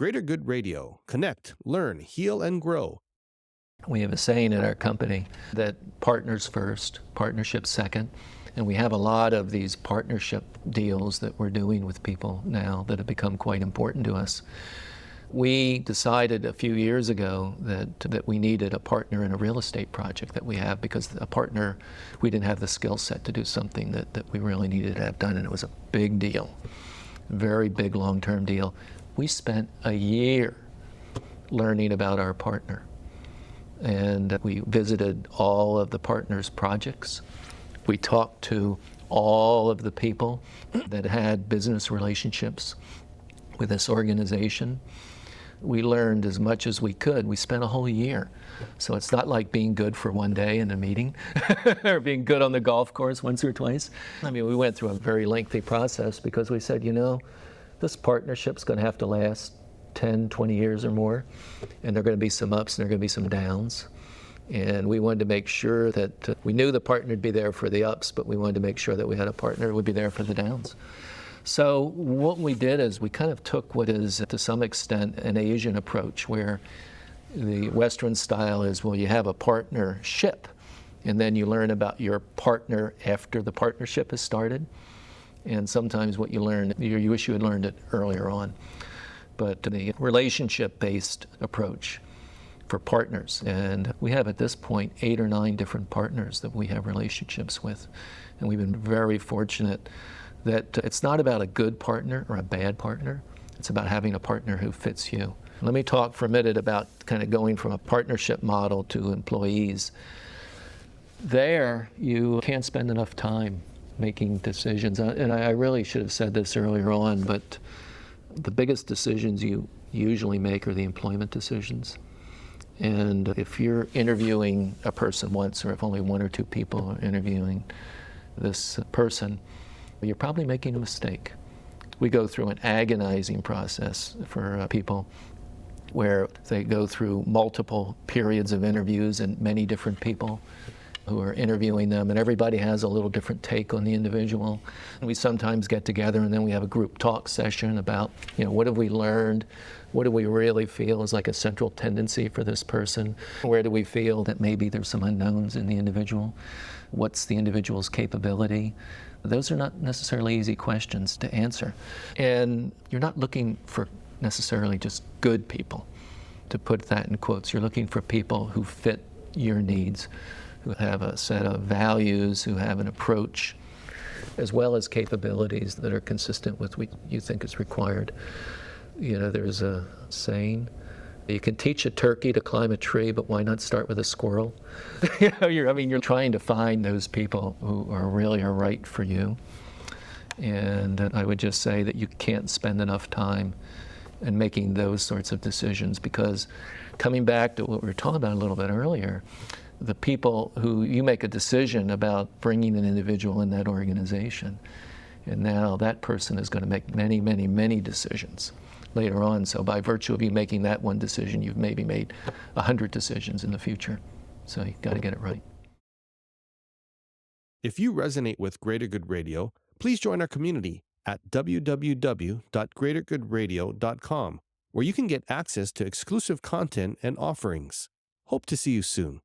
Greater Good Radio. Connect, learn, heal, and grow. We have a saying at our company that partners first, partnerships second. And we have a lot of these partnership deals that we're doing with people now that have become quite important to us. We decided a few years ago that we needed a partner in a real estate project that we have, because a partner, we didn't have the skill set to do something that we really needed to have done, and it was a big deal, very big long-term deal. We spent a year learning about our partner, and we visited all of the partners' projects. We talked to all of the people that had business relationships with this organization. We learned as much as we could. We spent a whole year. So it's not like being good for one day in a meeting or being good on the golf course once or twice. I mean, we went through a very lengthy process because we said, this partnership's going to have to last 10, 20 years or more, and there are going to be some ups and there are going to be some downs. And we wanted to make sure that we knew the partner would be there for the ups, but we wanted to make sure that we had a partner who would be there for the downs. So what we did is we kind of took what is, to some extent, an Asian approach, where the Western style is, well, you have a partnership, and then you learn about your partner after the partnership has started. And sometimes what you learn, you wish you had learned it earlier on. But the relationship-based approach for partners, and we have at this point 8 or 9 different partners that we have relationships with. And we've been very fortunate that it's not about a good partner or a bad partner. It's about having a partner who fits you. Let me talk for a minute about kind of going from a partnership model to employees. There, you can't spend enough time making decisions. And I really should have said this earlier on, but the biggest decisions you usually make are the employment decisions. And if you're interviewing a person once, or if only 1 or 2 people are interviewing this person, you're probably making a mistake. We go through an agonizing process for people where they go through multiple periods of interviews and many different people who are interviewing them, and everybody has a little different take on the individual. And we sometimes get together and then we have a group talk session about, what have we learned? What do we really feel is like a central tendency for this person? Where do we feel that maybe there's some unknowns in the individual? What's the individual's capability? Those are not necessarily easy questions to answer. And you're not looking for necessarily just good people, to put that in quotes. You're looking for people who fit your needs, who have a set of values, who have an approach, as well as capabilities that are consistent with what you think is required. There's a saying, you can teach a turkey to climb a tree, but why not start with a squirrel? You're trying to find those people who really are right for you. And I would just say that you can't spend enough time in making those sorts of decisions, because coming back to what we were talking about a little bit earlier, the people who you make a decision about bringing an individual in that organization, and now that person is going to make many, many, many decisions later on. So by virtue of you making that one decision, you've maybe made 100 decisions in the future. So you've got to get it right. If you resonate with Greater Good Radio, please join our community at www.greatergoodradio.com, where you can get access to exclusive content and offerings. Hope to see you soon.